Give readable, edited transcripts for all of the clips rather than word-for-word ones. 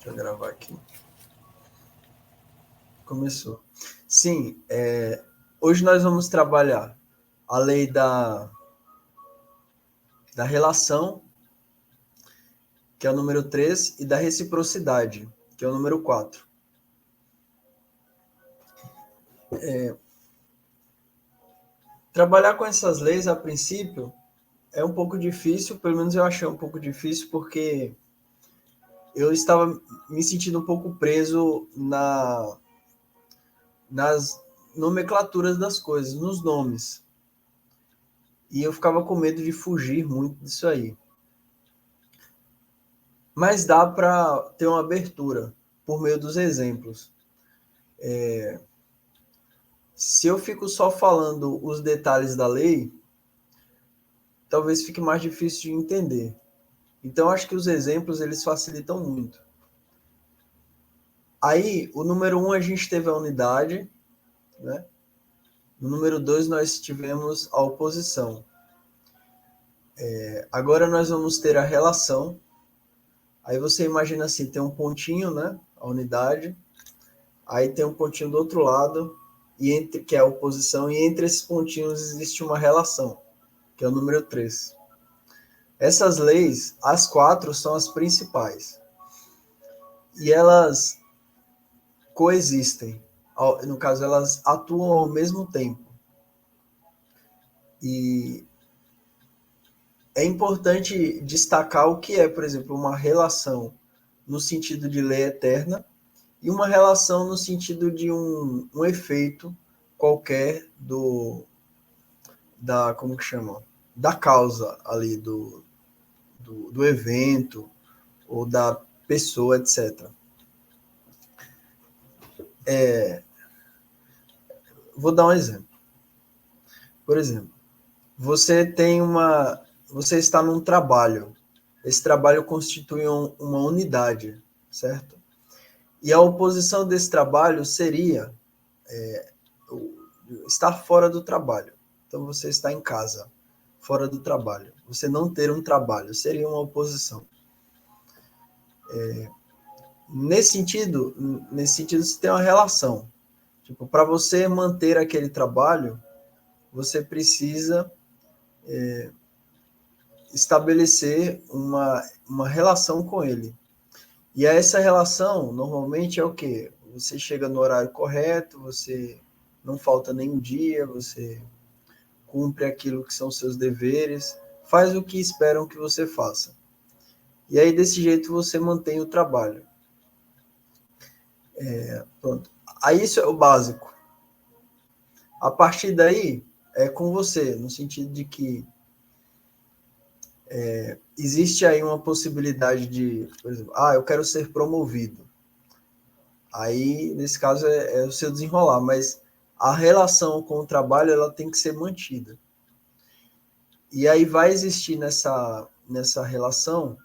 Deixa eu gravar aqui. Começou. Sim, hoje nós vamos trabalhar a lei da relação, que é o número 3, e da reciprocidade, que é o número 4. Trabalhar com essas leis, a princípio, é um pouco difícil, pelo menos eu achei um pouco difícil, porque eu estava me sentindo um pouco preso nas nomenclaturas das coisas, nos nomes. E eu ficava com medo de fugir muito disso aí. Mas dá para ter uma abertura por meio dos exemplos. Se eu fico só falando os detalhes da lei, talvez fique mais difícil de entender. Então, acho que os exemplos eles facilitam muito. Aí, o número 1, a gente teve a unidade, né? No número 2, nós tivemos a oposição. Agora, nós vamos ter a relação. Aí, você imagina assim, tem um pontinho, né? A unidade. Aí, tem um pontinho do outro lado, que é a oposição. E entre esses pontinhos existe uma relação, que é o número 3. Essas leis, as 4, são as principais. E elas coexistem. No caso, elas atuam ao mesmo tempo. E é importante destacar o que é, por exemplo, uma relação no sentido de lei eterna e uma relação no sentido de um efeito qualquer como que chama? Da causa ali, do evento ou da pessoa, etc. Vou dar um exemplo. Por exemplo, você está num trabalho. Esse trabalho constitui uma unidade, certo? E a oposição desse trabalho seria estar fora do trabalho. Então, você está em casa, fora do trabalho. Você não ter um trabalho seria uma oposição. Nesse sentido, você tem uma relação. Tipo, para você manter aquele trabalho, você precisa estabelecer uma relação com ele. E essa relação, normalmente, é o quê? Você chega no horário correto, você não falta nenhum dia, você cumpre aquilo que são seus deveres, faz o que esperam que você faça. E aí, desse jeito, você mantém o trabalho. Pronto. Aí, isso é o básico. A partir daí, é com você, no sentido de que existe aí uma possibilidade de, por exemplo, eu quero ser promovido. Aí, nesse caso, é o seu desenrolar, mas a relação com o trabalho ela tem que ser mantida. E aí vai existir nessa relação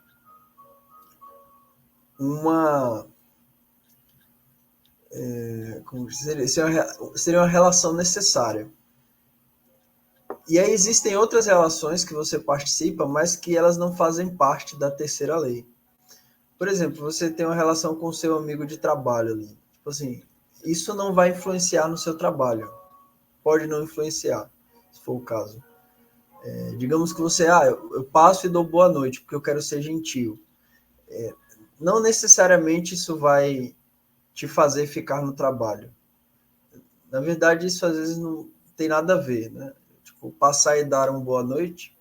seria uma relação necessária. E aí existem outras relações que você participa, mas que elas não fazem parte da terceira lei. Por exemplo, você tem uma relação com o seu amigo de trabalho ali. Tipo assim, isso não vai influenciar no seu trabalho. Pode não influenciar, se for o caso. Digamos que você, eu passo e dou boa noite, porque eu quero ser gentil. Não necessariamente isso vai te fazer ficar no trabalho. Na verdade, isso às vezes não tem nada a ver, né? Tipo, passar e dar uma boa noite,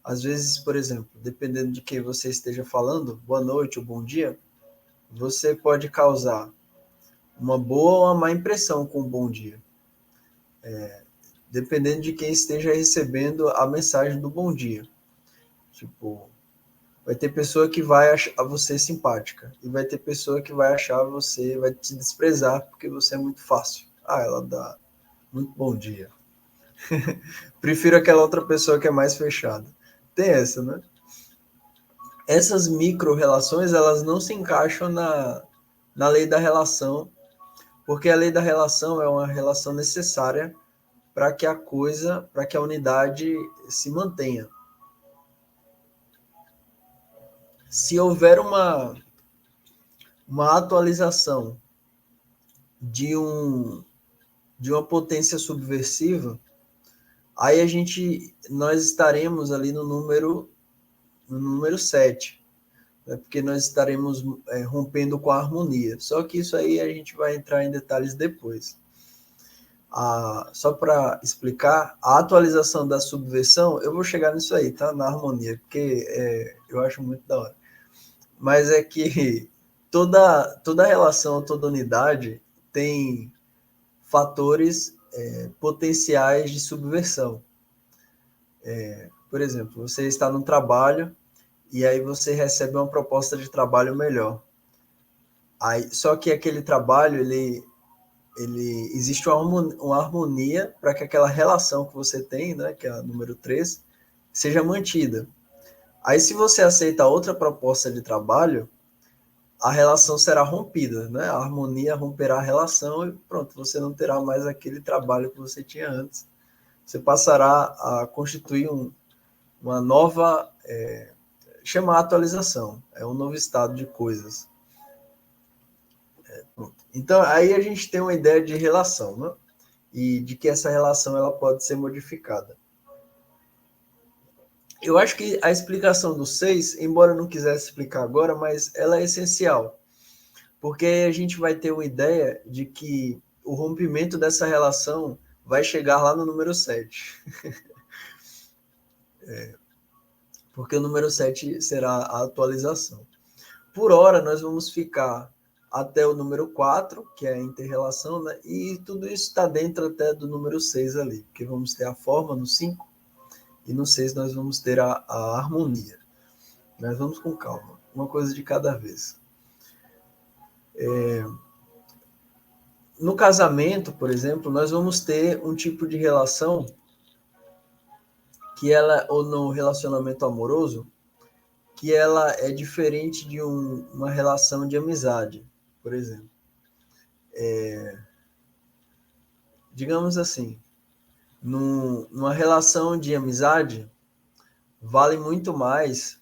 às vezes, por exemplo, dependendo de quem você esteja falando, boa noite ou bom dia, você pode causar uma boa ou uma má impressão com o bom dia. Dependendo de quem esteja recebendo a mensagem do bom dia. Tipo, vai ter pessoa que vai achar você simpática e vai ter pessoa que vai vai te desprezar porque você é muito fácil. Ela dá muito bom dia. Prefiro aquela outra pessoa que é mais fechada. Tem essa, né? Essas micro-relações, elas não se encaixam na lei da relação, porque a lei da relação é uma relação necessária para que para que a unidade se mantenha. Se houver uma atualização de uma potência subversiva, aí nós estaremos ali no número 7, né? Porque nós estaremos rompendo com a harmonia. Só que isso aí a gente vai entrar em detalhes depois. Só para explicar, a atualização da subversão, eu vou chegar nisso aí, tá? Na harmonia, porque eu acho muito da hora. Mas é que toda relação, toda unidade tem fatores potenciais de subversão. Por exemplo, você está no trabalho e aí você recebe uma proposta de trabalho melhor. Só que aquele trabalho, ele existe uma harmonia para que aquela relação que você tem, né, que é a número 3, seja mantida. Aí, se você aceita outra proposta de trabalho, a relação será rompida, né? A harmonia romperá a relação e pronto, você não terá mais aquele trabalho que você tinha antes. Você passará a constituir uma nova, chama atualização, é um novo estado de coisas. Então, aí a gente tem uma ideia de relação, né? E de que essa relação ela pode ser modificada. Eu acho que a explicação do 6, embora eu não quisesse explicar agora, mas ela é essencial, porque a gente vai ter uma ideia de que o rompimento dessa relação vai chegar lá no número 7. Porque o número 7 será a atualização. Por hora, nós vamos ficar até o número 4, que é a inter-relação, né? E tudo isso está dentro até do número 6 ali, porque vamos ter a forma no 5, e no 6 nós vamos ter a harmonia. Mas vamos com calma, uma coisa de cada vez. No casamento, por exemplo, nós vamos ter um tipo de relação que ela, ou no relacionamento amoroso, que ela é diferente de uma relação de amizade, por exemplo. Digamos assim, numa relação de amizade, vale muito mais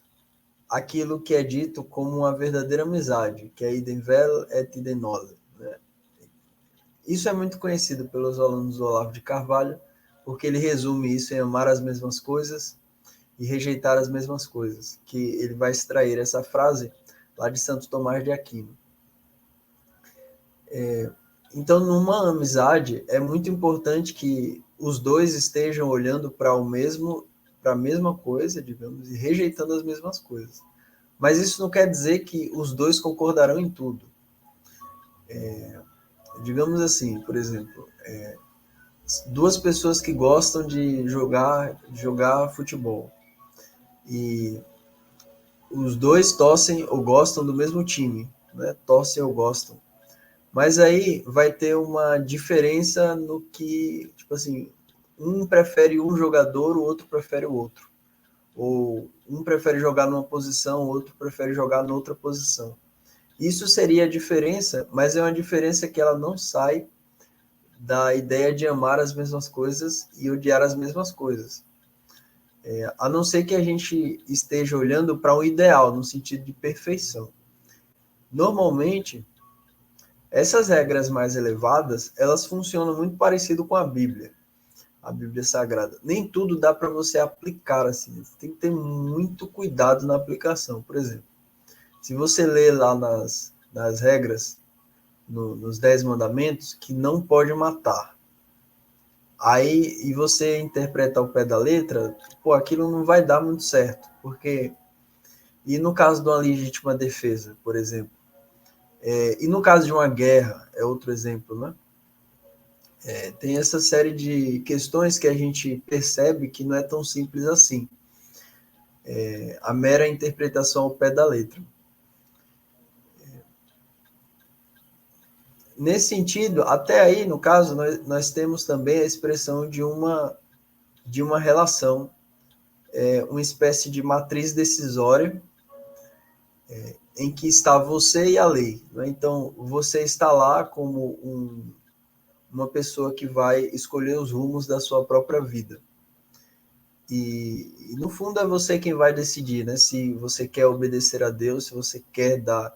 aquilo que é dito como uma verdadeira amizade, que é idem vel et idem nole, né? Isso é muito conhecido pelos alunos do Olavo de Carvalho, porque ele resume isso em amar as mesmas coisas e rejeitar as mesmas coisas, que ele vai extrair essa frase lá de Santo Tomás de Aquino. Então, numa amizade, é muito importante que os dois estejam olhando para a mesma coisa, digamos, e rejeitando as mesmas coisas. Mas isso não quer dizer que os dois concordarão em tudo. Digamos assim, por exemplo, duas pessoas que gostam de jogar futebol e os dois torcem ou gostam do mesmo time, né? Torcem ou gostam. Mas aí vai ter uma diferença no que, tipo assim, um prefere um jogador, o outro prefere o outro. Ou um prefere jogar numa posição, o outro prefere jogar noutra posição. Isso seria a diferença, mas é uma diferença que ela não sai da ideia de amar as mesmas coisas e odiar as mesmas coisas. A não ser que a gente esteja olhando para um ideal, no sentido de perfeição. Normalmente, essas regras mais elevadas, elas funcionam muito parecido com a Bíblia Sagrada. Nem tudo dá para você aplicar assim, você tem que ter muito cuidado na aplicação. Por exemplo, se você lê lá nas regras, nos 10 mandamentos, que não pode matar, aí e você interpreta ao pé da letra, pô, aquilo não vai dar muito certo, porque e no caso de uma legítima defesa, por exemplo, e no caso de uma guerra, é outro exemplo, né? Tem essa série de questões que a gente percebe que não é tão simples assim. A mera interpretação ao pé da letra. Nesse sentido, até aí, no caso, nós temos também a expressão de uma relação, uma espécie de matriz decisória, em que está você e a lei. Né? Então, você está lá como uma pessoa que vai escolher os rumos da sua própria vida. E no fundo é você quem vai decidir, né? Se você quer obedecer a Deus, se você quer dar